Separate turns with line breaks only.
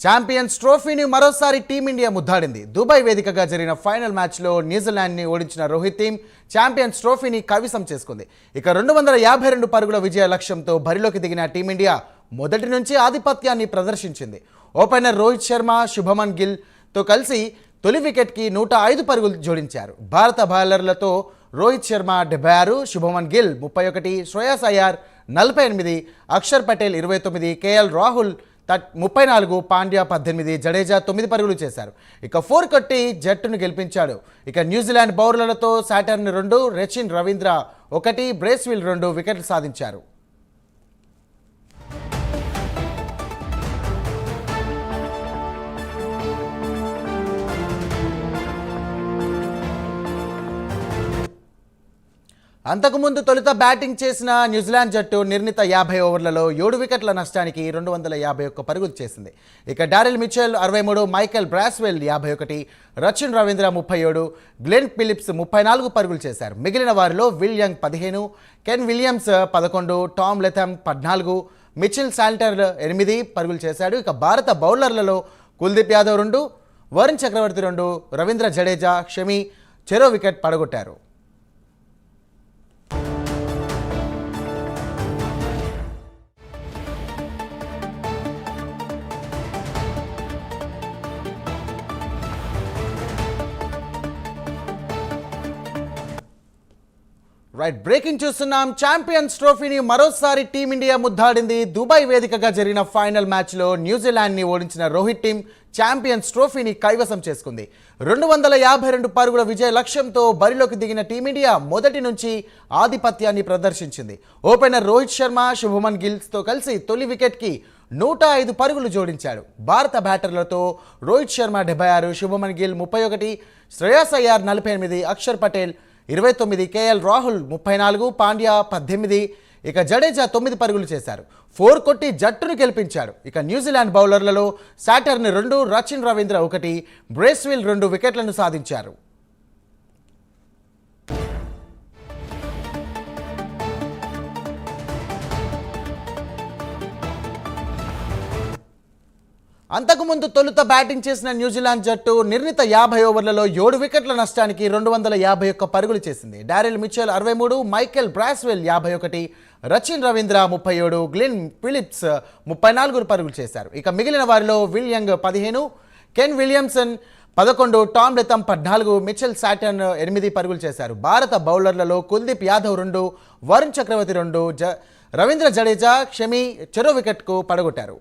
Champions ట్రోఫీని మరోసారి team India ముద్దాడింది. Dubai వేదికగా జరిగిన ఫైనల్ మ్యాచ్లో న్యూజిలాండ్ని ఓడించిన రోహిత్ టీం ఛాంపియన్స్ ట్రోఫీని కైవసం చేసుకుంది. ఇక 252 పరుగుల విజయ లక్ష్యంతో బరిలోకి దిగిన టీమిండియా మొదటి నుంచి ఆధిపత్యాన్ని ప్రదర్శించింది. ఓపెనర్ రోహిత్ శర్మ, శుభమన్ గిల్తో కలిసి తొలి వికెట్కి 105 పరుగులు జోడించారు. భారత బౌలర్లతో రోహిత్ శర్మ 76, శుభమన్ గిల్ 31, శ్రేయస్ అయ్యర్ 48, అక్షర్ పటేల్ 29, కేఎల్ రాహుల్ 34, పాండ్యా 18, జడేజా 9 పరుగులు చేశారు. ఇక 4 కొట్టి జట్టును గెలిపించాడు. ఇక న్యూజిలాండ్ బౌలర్లతో సాటర్న్ 2, రచిన్ రవీంద్ర 1, బ్రేస్వెల్ 2 వికెట్లు సాధించారు. అంతకుముందు తొలుత బ్యాటింగ్ చేసిన న్యూజిలాండ్ జట్టు నిర్ణీత 50 ఓవర్లలో 7 వికెట్ల నష్టానికి 251 పరుగులు చేసింది. ఇక Daryl Mitchell 63, Michael Bracewell 51, Rachin Ravindra 37, Glenn Phillips 34 పరుగులు చేశారు. మిగిలిన వారిలో Will Young 15, Ken Williams 11, Tom Latham 14, Mitchell Santner 8 పరుగులు చేశాడు. ఇక భారత బౌలర్లలో కుల్దీప్ యాదవ్ 2, వరుణ్ చక్రవర్తి 2, రవీంద్ర జడేజా, షమి చెరో వికెట్ పడగొట్టారు. బ్రేకింగ్ చూస్తున్నాం. ఛాంపియన్స్ ట్రోఫీని మరోసారి టీమిండియా ముద్దాడింది. దుబాయ్ వేదికగా జరిగిన ఫైనల్ మ్యాచ్లో న్యూజిలాండ్ని ఓడించిన రోహిత్ టీం ఛాంపియన్స్ ట్రోఫీని కైవసం చేసుకుంది. 252 పరుగుల విజయ లక్ష్యంతో బరిలోకి దిగిన టీమిండియా మొదటి నుంచి ఆధిపత్యాన్ని ప్రదర్శించింది. ఓపెనర్ రోహిత్ శర్మ, శుభమన్ గిల్తో కలిసి తొలి వికెట్కి 105 పరుగులు జోడించాడు. భారత బ్యాటర్లతో రోహిత్ శర్మ 76, శుభమన్ గిల్ 31, శ్రేయస్ అయ్యర్ 48, అక్షర్ పటేల్ 29, కేఎల్ రాహుల్ 34, పాండ్యా 18, ఇక జడేజా 9 పరుగులు చేశారు. 4 కొట్టి జట్టును గెలిపించాడు. ఇక న్యూజిలాండ్ బౌలర్లలో సాటర్న్ 2, రచిన్ రవీంద్ర 1, బ్రేస్వెల్ 2 వికెట్లను సాధించారు. అంతకుముందు తొలుత బ్యాటింగ్ చేసిన న్యూజిలాండ్ జట్టు నిర్ణీత 50 ఓవర్లలో 7 వికెట్ల నష్టానికి 251 పరుగులు చేసింది. Daryl Mitchell 63, Michael Bracewell 51, Rachin Ravindra 37, Glenn Phillips 34 పరుగులు చేశారు. ఇక మిగిలిన వారిలో Will Young 15, Ken Williamson 11, Tom Latham 14, Mitchell శాటర్న్ 8 పరుగులు చేశారు. భారత బౌలర్లలో కుల్దీప్ యాదవ్ 2, వరుణ్ చక్రవర్తి 2, రవీంద్ర జడేజా, షమి చెరో వికెట్కు పడగొట్టారు.